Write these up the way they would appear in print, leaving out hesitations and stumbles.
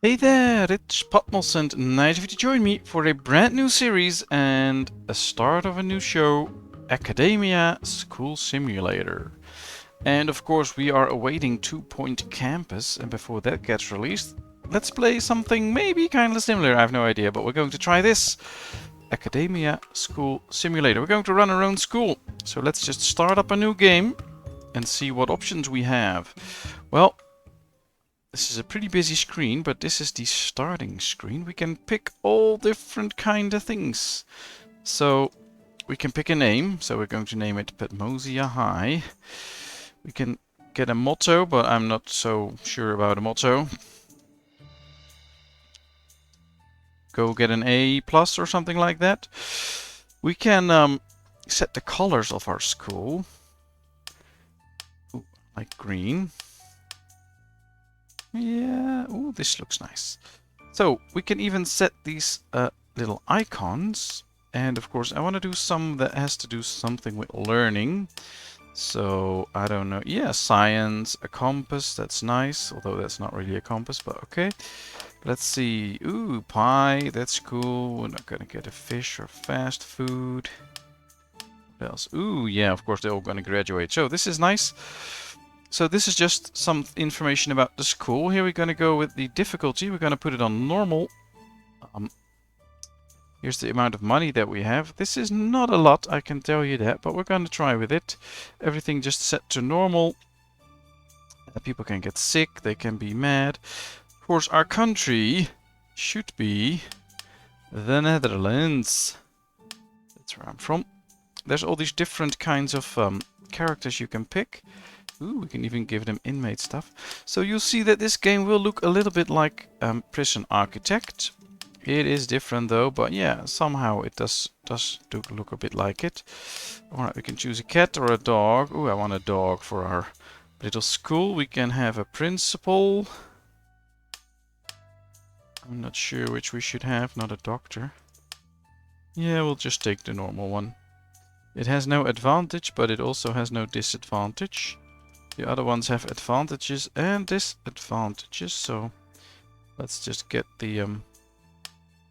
Hey there, it's Patmos and nice of you to join me for a brand new series and a start of a new show, Academia School Simulator. And of course we are awaiting 2 Point Campus, and before that gets released, let's play something maybe kind of similar, I have no idea, but we're going to try this. Academia School Simulator. We're going to run our own school. So let's just start up a new game and see what options we have. Well, this is a pretty busy screen, but this is the starting screen. We can pick all different kind of things. So we can pick a name. So we're going to name it PatmosIV. We can get a motto, but I'm not so sure about a motto. Go get an A plus or something like that. We can set the colors of our school. Ooh, like green. Yeah, ooh, this looks nice. So we can even set these little icons. And of course, I want to do some that has to do something with learning. So I don't know. Yeah, science, a compass. That's nice. Although that's not really a compass, but okay. Let's see. Ooh, pie. That's cool. We're not going to get a fish or fast food. What else? Ooh, yeah, of course they're all going to graduate. So this is nice. So this is just some information about the school. Here we're going to go with the difficulty. We're going to put it on normal. Here's the amount of money that we have. This is not a lot, I can tell you that, but we're going to try with it. Everything just set to normal. People can get sick, they can be mad. Of course, our country should be the Netherlands. That's where I'm from. There's all these different kinds of characters you can pick. Ooh, we can even give them inmate stuff. So you'll see that this game will look a little bit like Prison Architect. It is different though, but yeah, somehow it does look a bit like it. Alright, we can choose a cat or a dog. Ooh, I want a dog for our little school. We can have a principal. I'm not sure which we should have, not a doctor. Yeah, we'll just take the normal one. It has no advantage, but it also has no disadvantage. The other ones have advantages and disadvantages, so let's just get the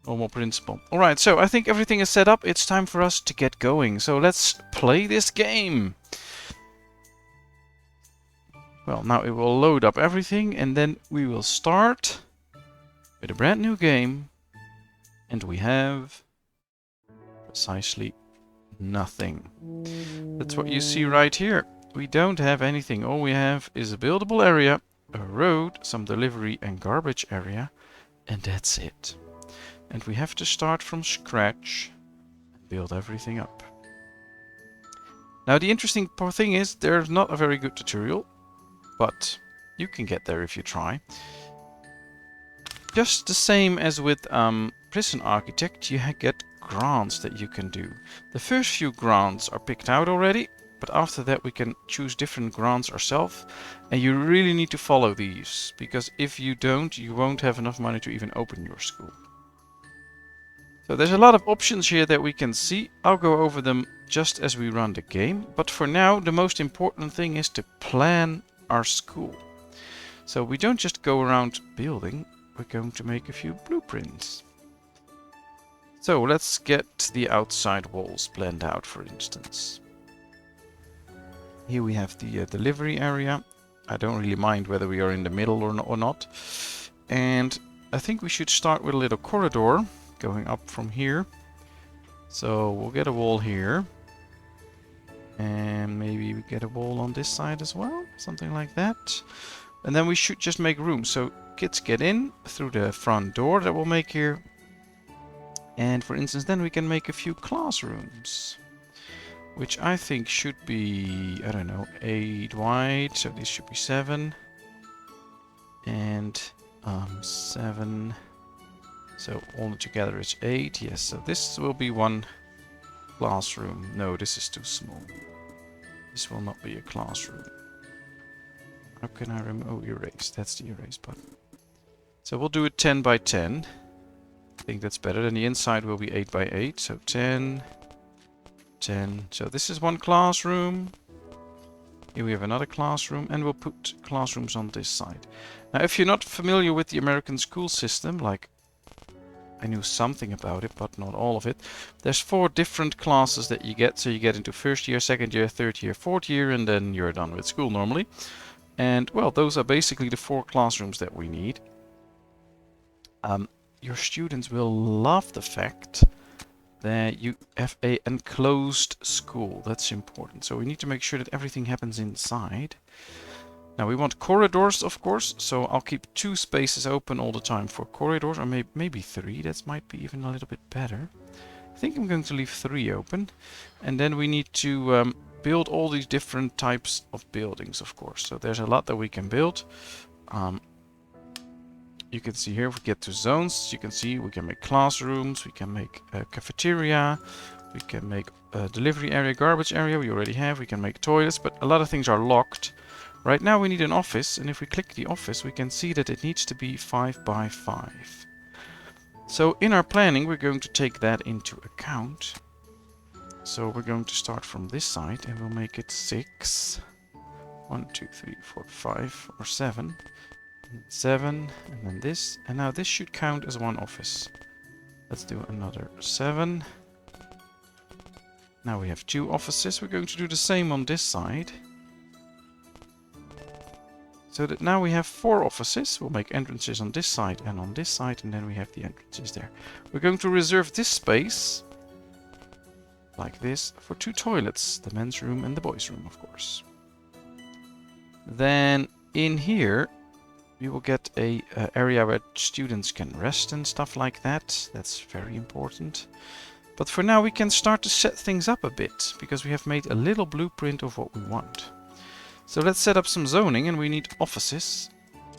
normal principle. Alright, so I think everything is set up. It's time for us to get going. So let's play this game. Well, now it will load up everything and then we will start with a brand new game. And we have precisely nothing. That's what you see right here. We don't have anything. All we have is a buildable area, a road, some delivery and garbage area, and that's it. And we have to start from scratch and build everything up. Now the interesting thing is there's not a very good tutorial, but you can get there if you try. Just the same as with Prison Architect, you get grants that you can do. The first few grants are picked out already, but after that we can choose different grants ourselves, and you really need to follow these, because if you don't, you won't have enough money to even open your school. So there's a lot of options here that we can see. I'll go over them just as we run the game. But for now, the most important thing is to plan our school. So we don't just go around building, we're going to make a few blueprints. So let's get the outside walls planned out, for instance. Here we have the delivery area. I don't really mind whether we are in the middle or not. And I think we should start with a little corridor going up from here. So we'll get a wall here. And maybe we get a wall on this side as well. Something like that. And then we should just make room. So kids get in through the front door that we'll make here. And for instance, then we can make a few classrooms. Which I think should be, I don't know, 8 wide. So this should be 7. And 7. So all together it's 8, yes, so this will be one classroom. No, this is too small. This will not be a classroom. How can I remove? Oh, erase, that's the erase button. So we'll do it 10 by 10. I think that's better. Then the inside will be 8 by 8, so 10, 10. So this is one classroom. Here we have another classroom, and we'll put classrooms on this side. Now, if you're not familiar with the American school system, like I knew something about it, but not all of it, there's 4 different classes that you get. So you get into first year, second year, third year, fourth year, and then you're done with school normally. And well, those are basically the 4 classrooms that we need. Your students will love the fact that you have a enclosed school. That's important. So we need to make sure that everything happens inside. Now we want corridors, of course, so I'll keep 2 spaces open all the time for corridors, or maybe 3. That might be even a little bit better. I think I'm going to leave 3 open. And then we need to build all these different types of buildings, of course. So there's a lot that we can build. You can see here, if we get to zones, you can see we can make classrooms, we can make a cafeteria, we can make a delivery area, garbage area, we already have, we can make toilets, but a lot of things are locked. Right now we need an office, and if we click the office, we can see that it needs to be 5 by 5. So in our planning, we're going to take that into account. So we're going to start from this side, and we'll make it 6. 1, 2, 3, 4, 5, or 7. 7, and then this, and now this should count as 1 office. Let's do another 7. Now we have 2 offices. We're going to do the same on this side. So that now we have 4 offices. We'll make entrances on this side and on this side, and then we have the entrances there. We're going to reserve this space, like this, for 2 toilets. The men's room and the boys' room, of course. Then in here, we will get a area where students can rest and stuff like that. That's very important. But for now we can start to set things up a bit, because we have made a little blueprint of what we want. So let's set up some zoning, and we need offices.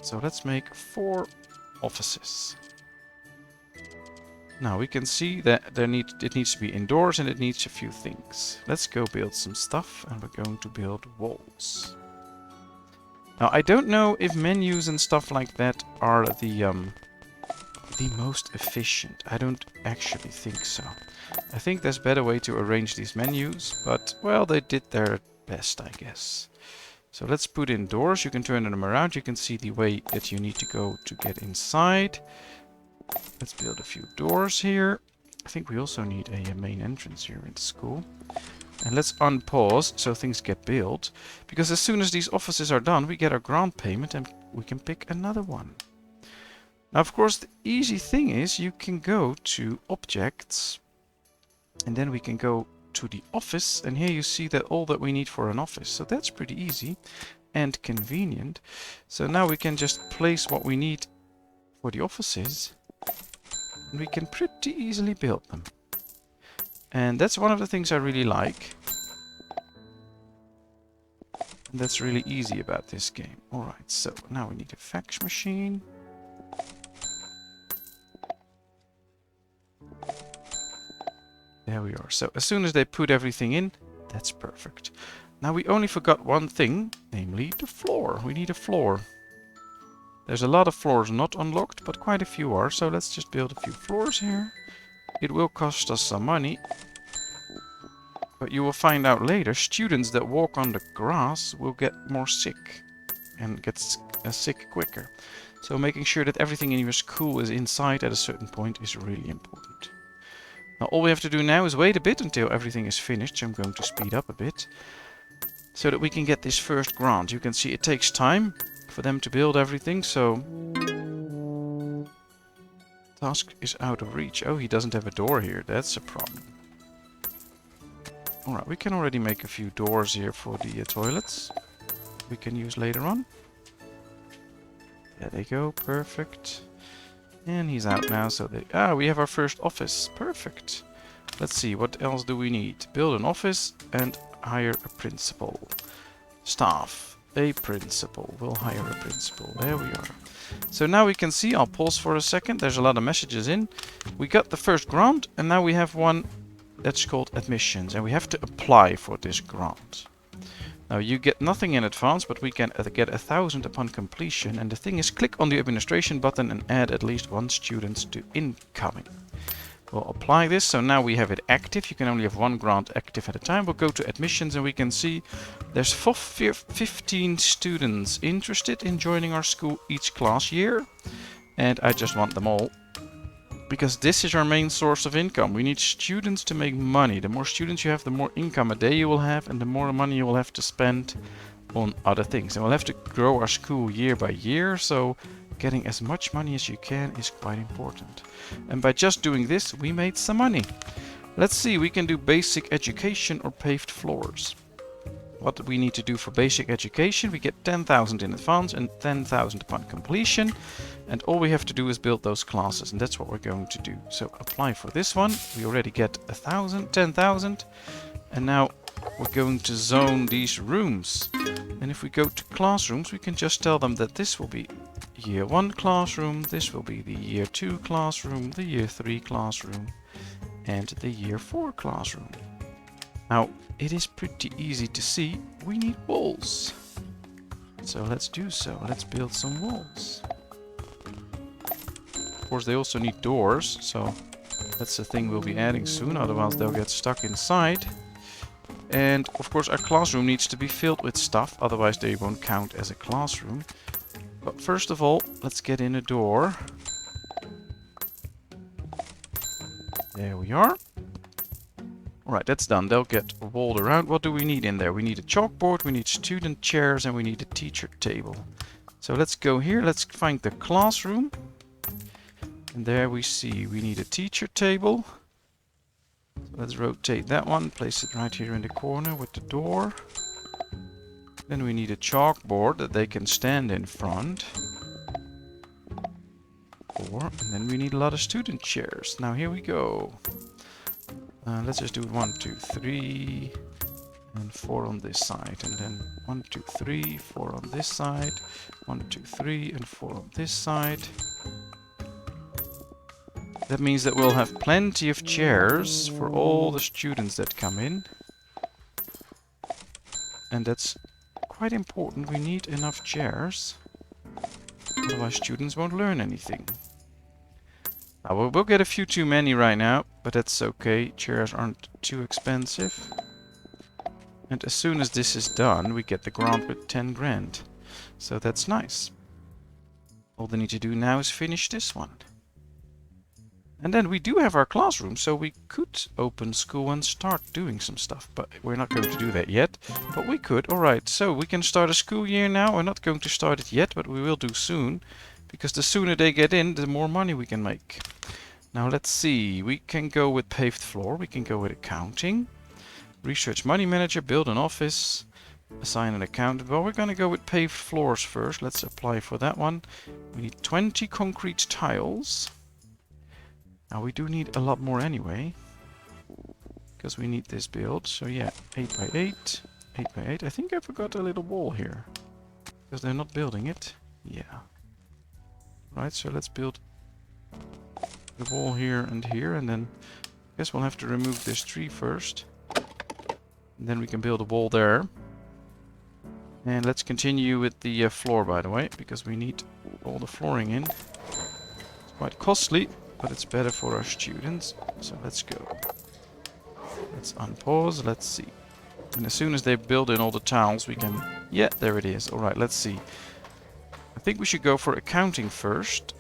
So let's make 4 offices. Now we can see that it needs to be indoors, and it needs a few things. Let's go build some stuff, and we're going to build walls. Now, I don't know if menus and stuff like that are the most efficient. I don't actually think so. I think there's a better way to arrange these menus, but, well, they did their best, I guess. So let's put in doors. You can turn them around. You can see the way that you need to go to get inside. Let's build a few doors here. I think we also need a main entrance here in the school. And let's unpause so things get built, because as soon as these offices are done, we get our grant payment and we can pick another one. Now, of course, the easy thing is you can go to objects, and then we can go to the office, and here you see that all that we need for an office. So that's pretty easy and convenient. So now we can just place what we need for the offices, and we can pretty easily build them. And that's one of the things I really like. And that's really easy about this game. Alright, so now we need a fax machine. There we are. So as soon as they put everything in, that's perfect. Now we only forgot one thing, namely the floor. We need a floor. There's a lot of floors not unlocked, but quite a few are. So let's just build a few floors here. It will cost us some money, but you will find out later, students that walk on the grass will get more sick and get sick quicker. So making sure that everything in your school is inside at a certain point is really important. Now all we have to do now is wait a bit until everything is finished. So I'm going to speed up a bit so that we can get this first grant. You can see it takes time for them to build everything, so task is out of reach. Oh, he doesn't have a door here. That's a problem. Alright, we can already make a few doors here for the toilets. We can use later on. There they go. Perfect. And he's out now, so we have our first office. Perfect. Let's see, what else do we need? Build an office and hire a principal. Staff. A principal. We'll hire a principal. There we are. So now we can see, I'll pause for a second, there's a lot of messages in. We got the first grant, and now we have one that's called admissions, and we have to apply for this grant. Now you get nothing in advance, but we can get 1,000 upon completion, and the thing is, click on the administration button and add at least 1 student to incoming. We'll apply this, so now we have it active. You can only have one grant active at a time. We'll go to admissions and we can see there's 15 students interested in joining our school each class year. And I just want them all, because this is our main source of income. We need students to make money. The more students you have, the more income a day you will have, and the more money you will have to spend on other things. And we'll have to grow our school year by year, so getting as much money as you can is quite important. And by just doing this, we made some money. Let's see, we can do basic education or paved floors. What do we need to do for basic education? We get 10,000 in advance and 10,000 upon completion. And all we have to do is build those classes, and that's what we're going to do. So apply for this one. We already get 10,000. And now we're going to zone these rooms. And if we go to classrooms, we can just tell them that this will be year 1 classroom, this will be the year 2 classroom, the year 3 classroom, and the year 4 classroom. Now, it is pretty easy to see we need walls. So let's do so. Let's build some walls. Of course, they also need doors, so that's the thing we'll be adding soon, otherwise they'll get stuck inside. And of course, our classroom needs to be filled with stuff, otherwise they won't count as a classroom. But first of all, let's get in a door. There we are. Alright, that's done. They'll get walled around. What do we need in there? We need a chalkboard, we need student chairs, and we need a teacher table. So let's go here. Let's find the classroom. And there we see we need a teacher table. So let's rotate that one. Place it right here in the corner with the door. Then we need a chalkboard that they can stand in front. And then we need a lot of student chairs. Now here we go. Let's just do 1, 2, 3, and 4 on this side, and then 1, 2, 3, 4 on this side, 1, 2, 3, and 4 on this side. That means that we'll have plenty of chairs for all the students that come in. And that's quite important. We need enough chairs, otherwise students won't learn anything. Now, we'll get a few too many right now, but that's okay. Chairs aren't too expensive. And as soon as this is done, we get the grant with 10 grand. So that's nice. All they need to do now is finish this one. And then we do have our classroom, so we could open school and start doing some stuff. But we're not going to do that yet. But we could. Alright, so we can start a school year now. We're not going to start it yet, but we will do soon. Because the sooner they get in, the more money we can make. Now let's see. We can go with paved floor. We can go with accounting. Research money manager. Build an office. Assign an accountant. Well, we're going to go with paved floors first. Let's apply for that one. We need 20 concrete tiles. Now we do need a lot more anyway. Because we need this build. So yeah, 8 by 8. 8 by 8. I think I forgot a little wall here. Because they're not building it. Yeah. Right, so let's build the wall here, and then I guess we'll have to remove this tree first. And then we can build a wall there. And let's continue with the floor, by the way, because we need all the flooring in. It's quite costly, but it's better for our students. So let's go. Let's unpause, let's see. And as soon as they build in all the tiles, we can... Yeah, there it is. Alright, let's see. I think we should go for accounting first.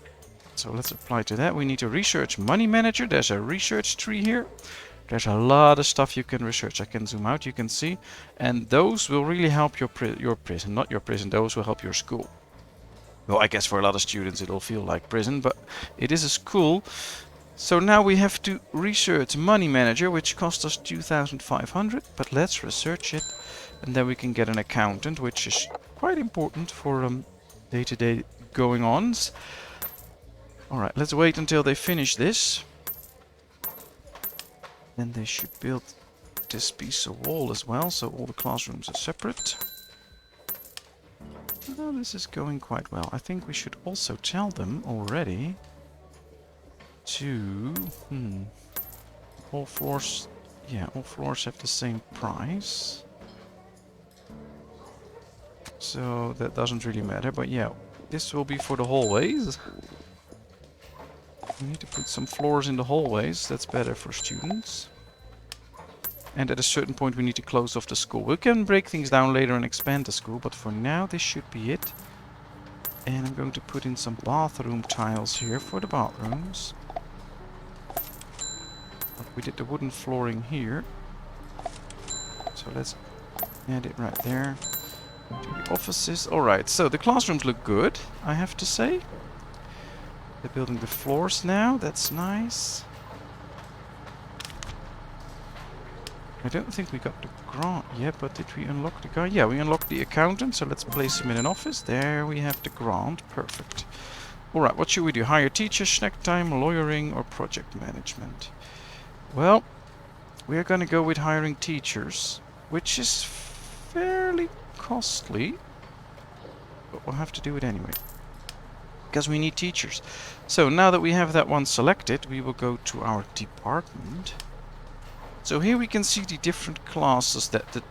So let's apply to that. We need a research money manager. There's a research tree here. There's a lot of stuff you can research. I can zoom out, you can see. And those will really help your prison. Not your prison, those will help your school. Well, I guess for a lot of students it'll feel like prison, but it is a school. So now we have to research money manager, which cost us 2,500. But let's research it. And then we can get an accountant, which is quite important for day-to-day going-ons. Alright, let's wait until they finish this. Then they should build this piece of wall as well, so all the classrooms are separate. Well, this is going quite well. I think we should also tell them already to... all floors... Yeah, all floors have the same price. So that doesn't really matter, but yeah, this will be for the hallways. We need to put some floors in the hallways. That's better for students. And at a certain point we need to close off the school. We can break things down later and expand the school, but for now this should be it. And I'm going to put in some bathroom tiles here for the bathrooms. We did the wooden flooring here. So let's add it right there. To the offices. Alright, so the classrooms look good, I have to say. They're building the floors now, that's nice. I don't think we got the grant yet, but did we unlock the guy? Yeah, we unlocked the accountant, so let's place him in an office. There we have the grant, perfect. Alright, what should we do? Hire teachers, snack time, lawyering, or project management? Well, we're gonna go with hiring teachers, which is fairly costly, but we'll have to do it anyway. Because we need teachers. So now that we have that one selected, we will go to our department. So here we can see the different classes that the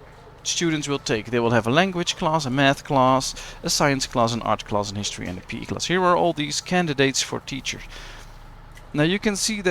students will take. They will have a language class, a math class, a science class, an art class, an history, and a PE class. Here are all these candidates for teachers. Now you can see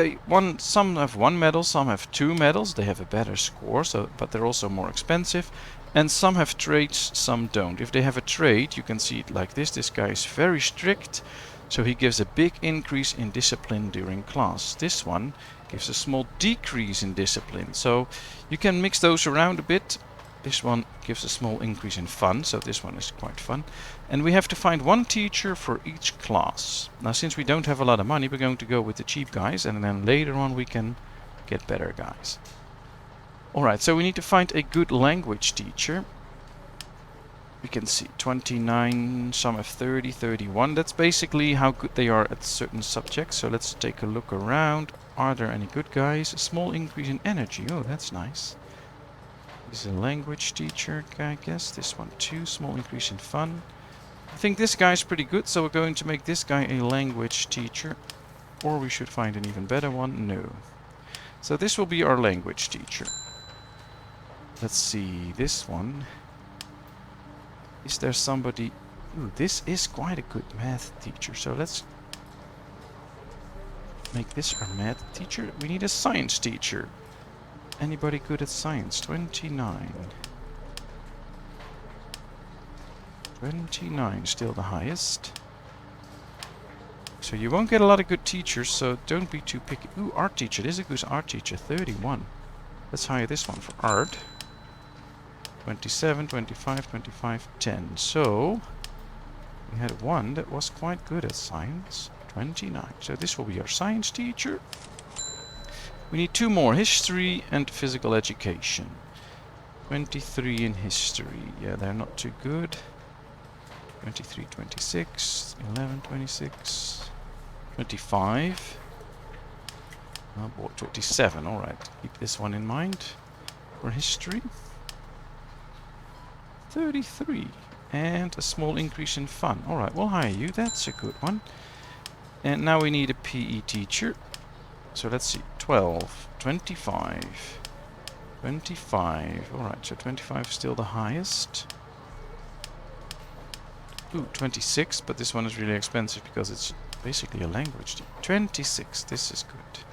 some have 1 medal, some have 2 medals. They have a better score, but they're also more expensive. And some have trades, some don't. If they have a trade, you can see it like this. This guy is very strict, so he gives a big increase in discipline during class. This one gives a small decrease in discipline, so you can mix those around a bit. This one gives a small increase in fun, so this one is quite fun. And we have to find one teacher for each class. Now since we don't have a lot of money, we're going to go with the cheap guys, and then later on we can get better guys. Alright, so we need to find a good language teacher. We can see 29, some have 30, 31. That's basically how good they are at certain subjects. So let's take a look around. Are there any good guys? A small increase in energy. Oh, that's nice. This is a language teacher, I guess. This one too. Small increase in fun. I think this guy is pretty good, so we're going to make this guy a language teacher. Or we should find an even better one. No. So this will be our language teacher. Let's see, this one. Is there somebody... Ooh, this is quite a good math teacher. So let's make this our math teacher. We need a science teacher. Anybody good at science? 29. 29, still the highest. So you won't get a lot of good teachers, so don't be too picky. Ooh, art teacher. This is a good art teacher. 31. Let's hire this one for art. 27, 25, 25, 10. So we had one that was quite good at science. 29. So this will be our science teacher. We need 2 more. History and physical education. 23 in history. Yeah, they're not too good. 23, 26, 11, 26, 25. Oh boy, 27. Alright, keep this one in mind for history. 33. And a small increase in fun. Alright, we'll hire you. That's a good one. And now we need a PE teacher. So let's see. 12, 25, 25. Alright, so 25 is still the highest. Ooh, 26, but this one is really expensive because it's basically a language. 26, this is good.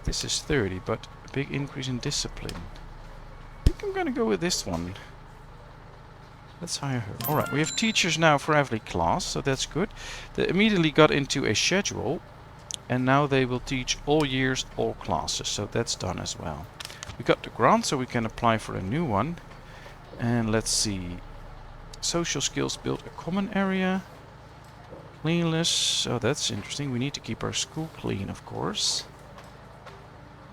This is 30, but a big increase in discipline. I think I'm gonna go with this one. Let's hire her. Alright, we have teachers now for every class, so that's good. They immediately got into a schedule, and now they will teach all years, all classes, so that's done as well. We got the grant, so we can apply for a new one. And let's see. Social skills, build a common area. Cleanliness, oh that's interesting. We need to keep our school clean, of course.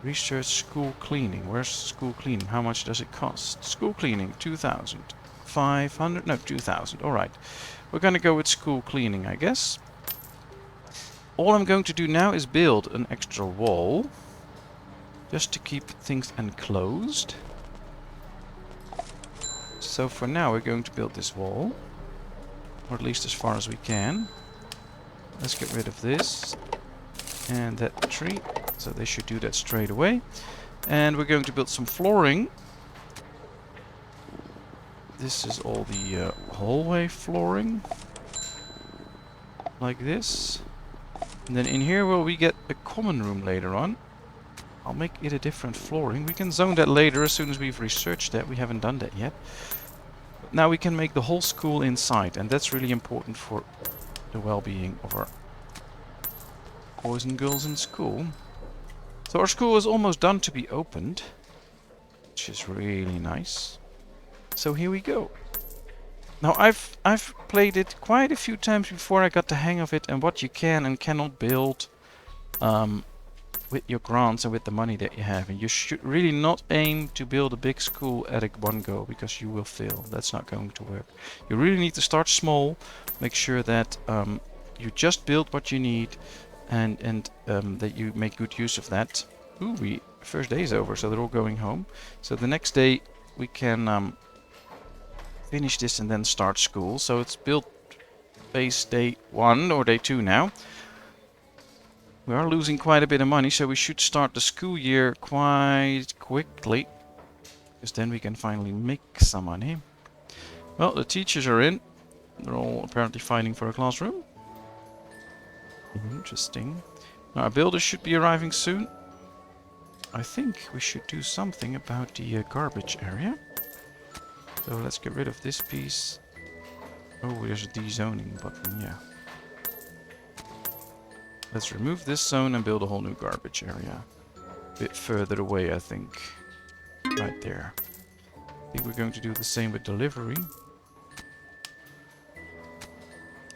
Research school cleaning. Where's school cleaning? How much does it cost? School cleaning, 2,000. 500? No, 2,000. Alright. We're gonna go with school cleaning, I guess. All I'm going to do now is build an extra wall. Just to keep things enclosed. So for now we're going to build this wall. Or at least as far as we can. Let's get rid of this. And that tree. So they should do that straight away. And we're going to build some flooring. This is all the hallway flooring. Like this. And then in here will we get a common room later on. I'll make it a different flooring. We can zone that later as soon as we've researched that. We haven't done that yet. But now we can make the whole school inside, and that's really important for the well-being of our boys and girls in school. So our school is almost done to be opened, which is really nice. So here we go. Now I've played it quite a few times before I got the hang of it and what you can and cannot build with your grants and with the money that you have. And you should really not aim to build a big school at one go, because you will fail. That's not going to work. You really need to start small, make sure that you just build what you need, and that you make good use of that. Ooh, first day is over, so they're all going home. So the next day we can finish this and then start school. So it's built base day 1 or day 2 now. We are losing quite a bit of money, so we should start the school year quite quickly, because then we can finally make some money. Well, the teachers are in. They're all apparently fighting for a classroom. Interesting. Now, our builders should be arriving soon. I think we should do something about the garbage area. So let's get rid of this piece. Oh, there's a dezoning button, yeah. Let's remove this zone and build a whole new garbage area. A bit further away, I think. Right there. I think we're going to do the same with delivery.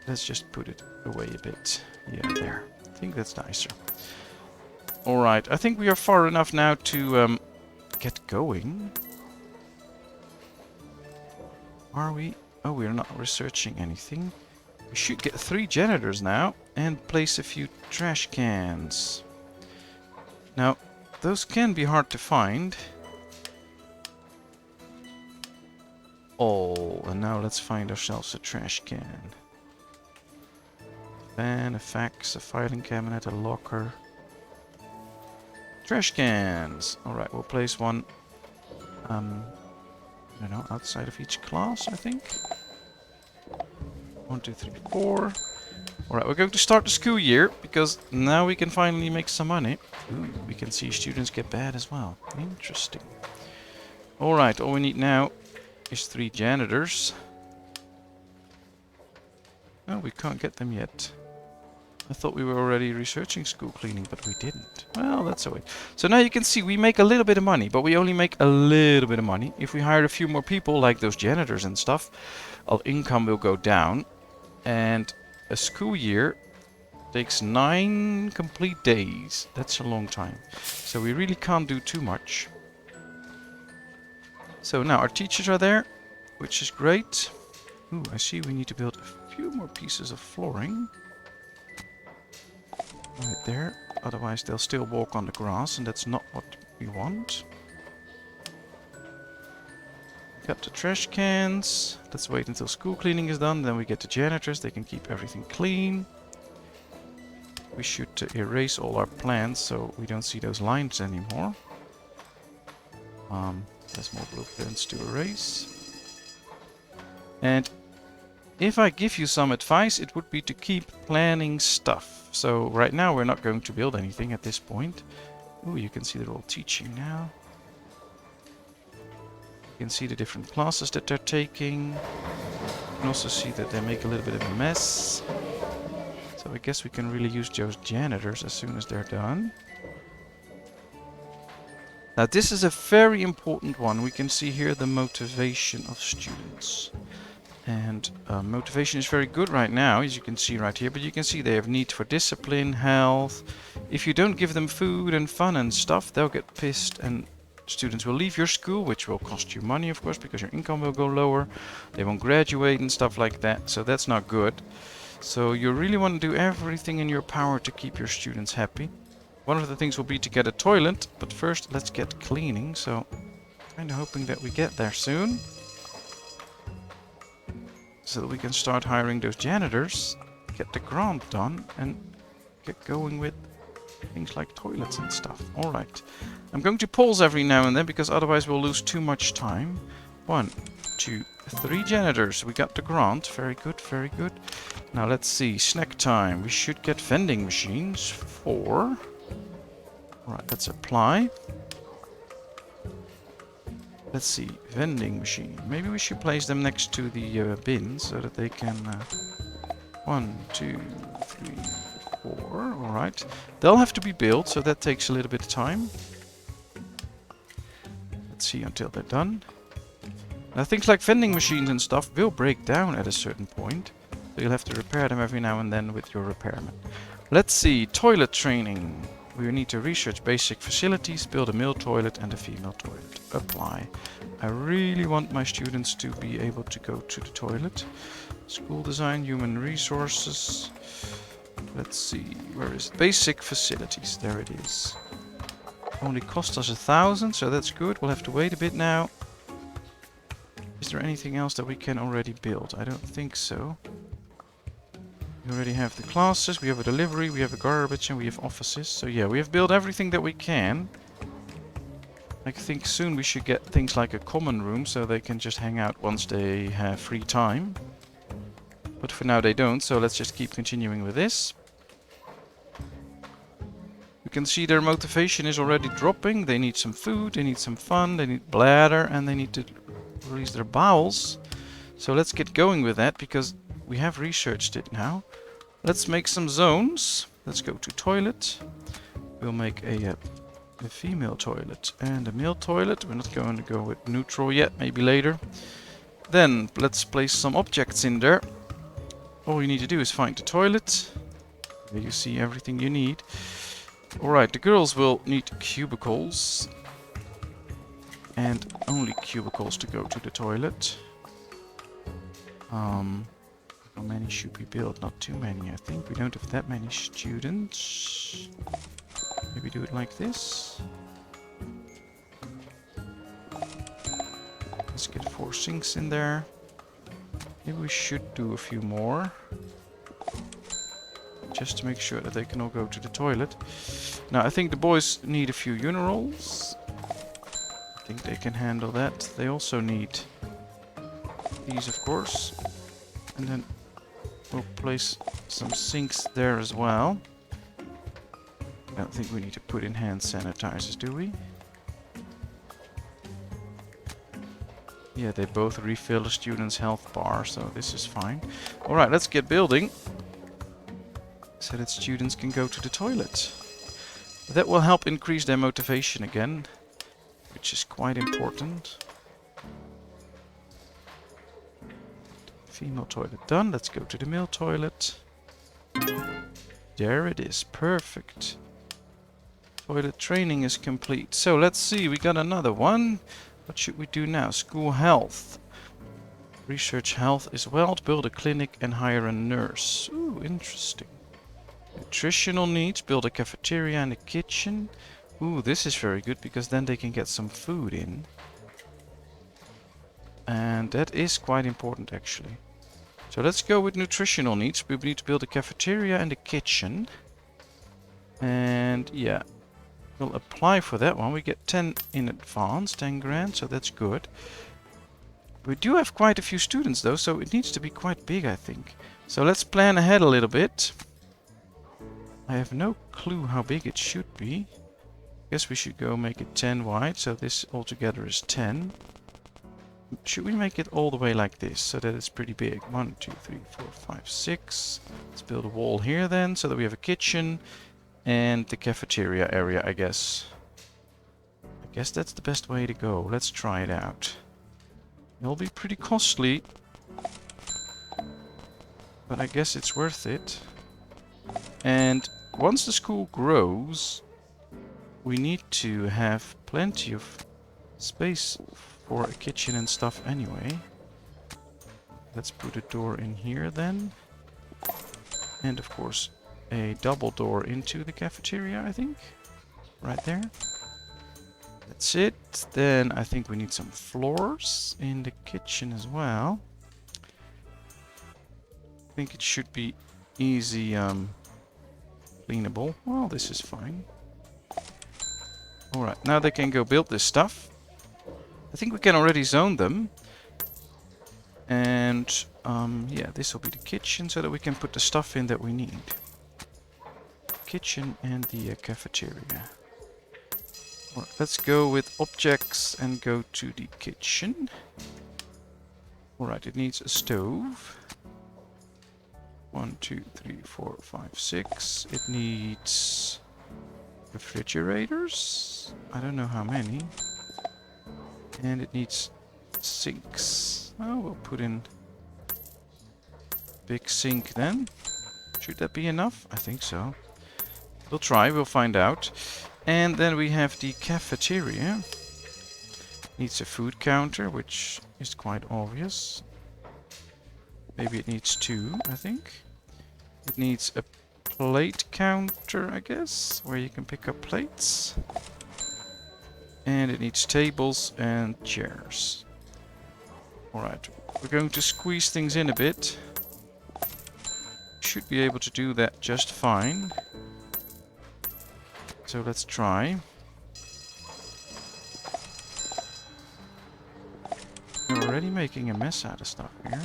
Let's just put it away a bit. Yeah, there. I think that's nicer. Alright, I think we are far enough now to get going. Are we? Oh, we're not researching anything. We should get 3 janitors now and place a few trash cans. Now, those can be hard to find. Oh, and now let's find ourselves a trash can. Fan, a fax, a filing cabinet, a locker. Trash cans! Alright, we'll place one, I don't know, outside of each class, I think. 1, 2, 3, 4. Alright, we're going to start the school year, because now we can finally make some money. Ooh, we can see students get bad as well. Interesting. Alright, all we need now is 3 janitors. Oh, we can't get them yet. I thought we were already researching school cleaning, but we didn't. Well, that's all right. So now you can see we make a little bit of money, but we only make a little bit of money. If we hire a few more people, like those janitors and stuff, our income will go down. And a school year takes 9 complete days. That's a long time. So we really can't do too much. So now our teachers are there, which is great. Ooh, I see we need to build a few more pieces of flooring. Right there. Otherwise they'll still walk on the grass, and that's not what we want. Got the trash cans. Let's wait until school cleaning is done. Then we get the janitors. They can keep everything clean. We should erase all our plants so we don't see those lines anymore. There's more blueprints to erase. And if I give you some advice, it would be to keep planning stuff. So right now we're not going to build anything at this point. Ooh, you can see they're all teaching now. You can see the different classes that they're taking. You can also see that they make a little bit of a mess. So I guess we can really use those janitors as soon as they're done. Now this is a very important one. We can see here the motivation of students. And motivation is very good right now, as you can see right here. But you can see they have need for discipline, health. If you don't give them food and fun and stuff, they'll get pissed and students will leave your school, which will cost you money, of course, because your income will go lower. They won't graduate and stuff like that. So that's not good. So you really want to do everything in your power to keep your students happy. One of the things will be to get a toilet, but first let's get cleaning. So kind of hoping that we get there soon, so that we can start hiring those janitors, get the grant done, and get going with things like toilets and stuff. Alright. I'm going to pause every now and then, because otherwise we'll lose too much time. 1, 2, 3 janitors. We got the grant. Very good, very good. Now let's see. Snack time. We should get vending machines. 4. Alright, let's apply. Let's see. Vending machine. Maybe we should place them next to the bins so that they can... 1, 2, 3, 4. Alright. They'll have to be built, so that takes a little bit of time. Let's see until they're done. Now things like vending machines and stuff will break down at a certain point. So you'll have to repair them every now and then with your repairman. Let's see. Toilet training. We need to research basic facilities, build a male toilet and a female toilet. Apply. I really want my students to be able to go to the toilet. School design, human resources. Let's see. Where is it? Basic facilities. There it is. Only cost us 1,000, so that's good. We'll have to wait a bit now. Is there anything else that we can already build? I don't think so. We already have the classes, we have a delivery, we have a garbage, and we have offices. So yeah, we have built everything that we can. I think soon we should get things like a common room, so they can just hang out once they have free time. But for now they don't, so let's just keep continuing with this. You can see their motivation is already dropping. They need some food, they need some fun, they need bladder, and they need to release their bowels. So let's get going with that, because we have researched it now. Let's make some zones. Let's go to toilet. We'll make a female toilet and a male toilet. We're not going to go with neutral yet, maybe later. Then let's place some objects in there. All you need to do is find the toilet. There you see everything you need. Alright, the girls will need cubicles. And only cubicles to go to the toilet. How many should we build? Not too many, I think. We don't have that many students. Maybe do it like this. Let's get 4 sinks in there. Maybe we should do a few more. Just to make sure that they can all go to the toilet. Now, I think the boys need a few urinals. I think they can handle that. They also need these, of course. And then we'll place some sinks there as well. I don't think we need to put in hand sanitizers, do we? Yeah, they both refill the student's health bar, so this is fine. Alright, let's get building. So that students can go to the toilet. That will help increase their motivation again, which is quite important. Female toilet done. Let's go to the male toilet. There it is. Perfect. Toilet training is complete. So let's see. We got another one. What should we do now? School health. Research health as well. Build a clinic and hire a nurse. Ooh, interesting. Nutritional needs. Build a cafeteria and a kitchen. Ooh, this is very good because then they can get some food in. And that is quite important actually. So let's go with nutritional needs. We need to build a cafeteria and a kitchen. And yeah, we'll apply for that one. We get 10 in advance, 10 grand, so that's good. We do have quite a few students though, so it needs to be quite big, I think. So let's plan ahead a little bit. I have no clue how big it should be. Guess we should go make it 10 wide, so this altogether is 10. Should we make it all the way like this, so that it's pretty big? 1, 2, 3, 4, 5, 6. Let's build a wall here then, so that we have a kitchen and the cafeteria area, I guess. I guess that's the best way to go. Let's try it out. It'll be pretty costly, but I guess it's worth it. And once the school grows, we need to have plenty of space for a kitchen and stuff anyway. Let's put a door in here then. And of course a double door into the cafeteria, I think. Right there. That's it. Then I think we need some floors in the kitchen as well. I think it should be easy cleanable. Well, this is fine. Alright, now they can go build this stuff. I think we can already zone them. And yeah, this will be the kitchen so that we can put the stuff in that we need. Kitchen and the cafeteria. Well, let's go with objects and go to the kitchen. Alright, it needs a stove. 1, 2, 3, 4, 5, 6. It needs refrigerators. I don't know how many. And it needs sinks. Oh, we'll put in big sink then. Should that be enough? I think so. We'll try, we'll find out. And then we have the cafeteria. Needs a food counter, which is quite obvious. Maybe it needs 2, I think. It needs a plate counter, I guess, where you can pick up plates. And it needs tables and chairs. Alright, we're going to squeeze things in a bit. Should be able to do that just fine. So let's try. We're already making a mess out of stuff here.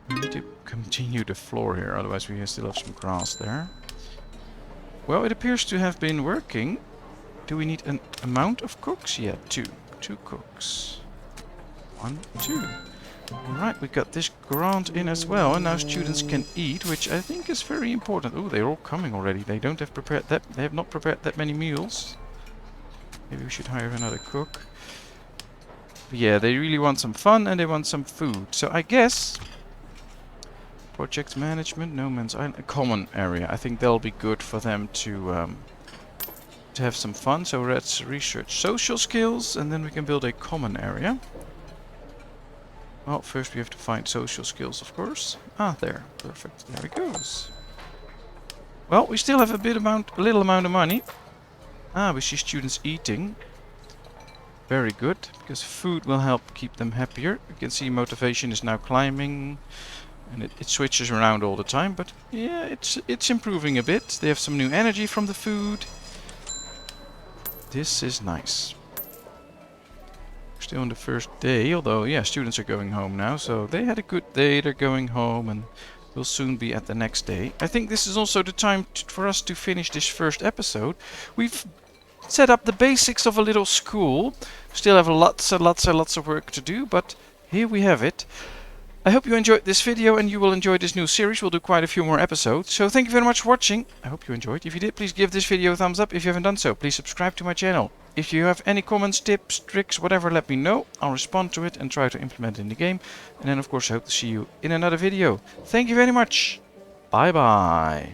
We need to continue the floor here, otherwise we still have some grass there. Well, it appears to have been working. Do we need an amount of cooks? Yeah, 2. 2 cooks. 1, 2. Alright, we got this grant in as well, and now students can eat, which I think is very important. Oh, they're all coming already. They don't have prepared that. They have not prepared that many meals. Maybe we should hire another cook. But yeah, they really want some fun and they want some food. So I guess project management, no man's island, a common area. I think that'll be good for them to have some fun. So let's research social skills, and then we can build a common area. Well, first we have to find social skills, of course. Ah, there. Perfect. There it goes. Well, we still have a little amount of money. Ah, we see students eating. Very good, because food will help keep them happier. You can see motivation is now climbing. And it switches around all the time, but yeah, it's improving a bit. They have some new energy from the food. This is nice. Still on the first day, although yeah, students are going home now, so they had a good day. They're going home and we'll soon be at the next day. I think this is also the time for us to finish this first episode. We've set up the basics of a little school. Still have lots and lots of work to do, but here we have it. I hope you enjoyed this video and you will enjoy this new series. We'll do quite a few more episodes. So thank you very much for watching. I hope you enjoyed. If you did, please give this video a thumbs up. If you haven't done so, please subscribe to my channel. If you have any comments, tips, tricks, whatever, let me know. I'll respond to it and try to implement it in the game. And then of course I hope to see you in another video. Thank you very much. Bye bye.